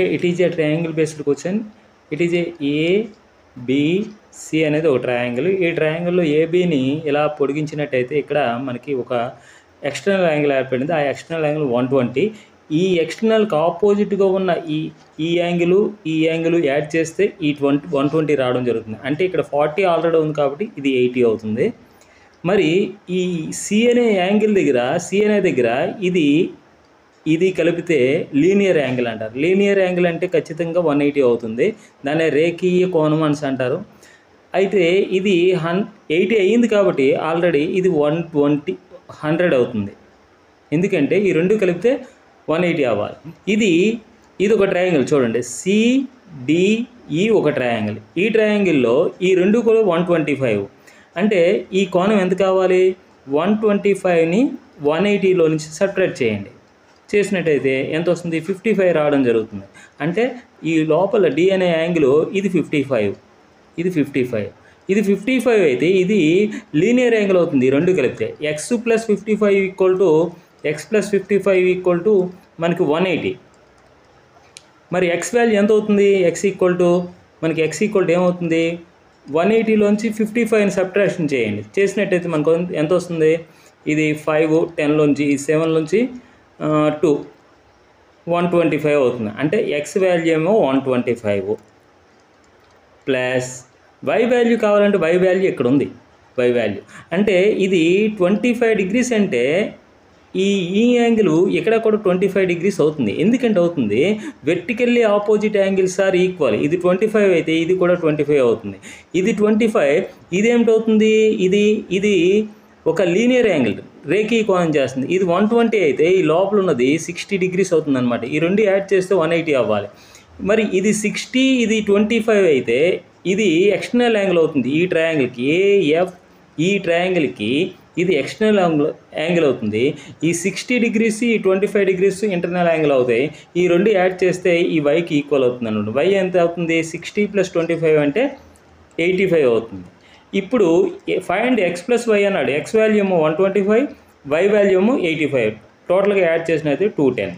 Okay, it is a triangle based question. It is ABC అనేది ఒక triangle. ఈ ట్రయాంగిల్లో ఏబిని ఇలా పొడిగించినట్టయితే ఇక్కడ మనకి ఒక ఎక్స్టర్నల్ యాంగిల్ ఏర్పడింది. ఆ ఎక్స్టర్నల్ యాంగిల్ 120. ఈ ఎక్స్టర్నల్కి ఆపోజిట్గా ఉన్న ఈ యాంగిల్ యాడ్ చేస్తే ఈ 120 రావడం జరుగుతుంది. అంటే ఇక్కడ 40 ఆల్రెడీ ఉంది కాబట్టి ఇది 80 అవుతుంది. మరి ఈ సి అనే దగ్గర ఇది కలిపితే లీనియర్ యాంగిల్ అంటారు. లీనియర్ యాంగిల్ అంటే ఖచ్చితంగా 180 అవుతుంది. దాన్ని రేఖీయ కోణం అని అంటారు. అయితే ఇది 80 అయ్యింది కాబట్టి ఆల్రెడీ ఇది 100 అవుతుంది. ఎందుకంటే ఈ రెండు కలిపితే 180 అవ్వాలి. ఇది ఒక ట్రయాంగిల్ చూడండి, సిడిఈ ఒక ట్రయాంగిల్. ఈ ట్రయాంగిల్లో ఈ రెండు కూడా 125. అంటే ఈ కోణం ఎంత కావాలి? 125ని 180లో నుంచి సబ్ట్రాక్ట్ చేయండి. చేసినట్టయితే ఎంత వస్తుంది? 55 రావడం జరుగుతుంది. అంటే ఈ లోపల డి అనే యాంగిల్ ఇది 55, ఇది 55 అయితే ఇది లీనియర్ యాంగిల్ అవుతుంది. ఈ రెండు కలిపితే x + 55 ఈక్వల్ టు మనకి 180. మరి x వాల్యూ ఎంత అవుతుంది? మనకి x ఈక్వల్ ఏమవుతుంది? 180లోంచి 55ని సబ్ట్రాక్షన్ చేయండి. చేసినట్టయితే మనకు ఎంత వస్తుంది? ఇది 5, 10లోంచి 7లోంచి 2 125 అవుతుంది. అంటే x వాల్యూ ఏమో 125 ప్లస్ y వాల్యూ కావాలంటే y వాల్యూ ఇక్కడ ఉంది. y వాల్యూ అంటే ఇది 25 డిగ్రీస్ అంటే ఈ యాంగిల్ ఇక్కడ కూడా 25 డిగ్రీస్ అవుతుంది. ఎందుకంటే అవుతుంది, vertically opposite angles are equal. ఇది 25 అయితే ఇది కూడా 25 అవుతుంది. ఇది 25, ఇదేమిటవుతుంది? ఇది ఒక లీనియర్ యాంగిల్, రేఖీయ కోణం చేస్తుంది. ఇది 120 అయితే ఈ లోపల ఉన్నది 60 డిగ్రీస్ అవుతుంది అనమాట. ఈ రెండు యాడ్ చేస్తే 180 అవ్వాలి. మరి ఇది 60, ఇది 25 అయితే ఇది ఎక్స్టర్నల్ యాంగిల్ అవుతుంది. ఈ ట్రయాంగిల్కి ఏఎఫ్, ఈ ట్రయాంగిల్కి ఇది ఎక్స్టర్నల్ యాంగిల్ అవుతుంది. ఈ 60 డిగ్రీస్, ఈ 25 డిగ్రీస్ ఇంటర్నల్ యాంగిల్ అవుతాయి. ఈ రెండు యాడ్ చేస్తే ఈ వైకి ఈక్వల్ అవుతుంది అనమాట. వై ఎంత అవుతుంది? 60 + 25 అంటే 85 అవుతుంది. ఇప్పుడు ఫైండ్ x + y అన్నాడు. x వాల్యూ ఏమో 125, y వాల్యూ ఏమో 85. టోటల్గా యాడ్ చేసినైతే 210.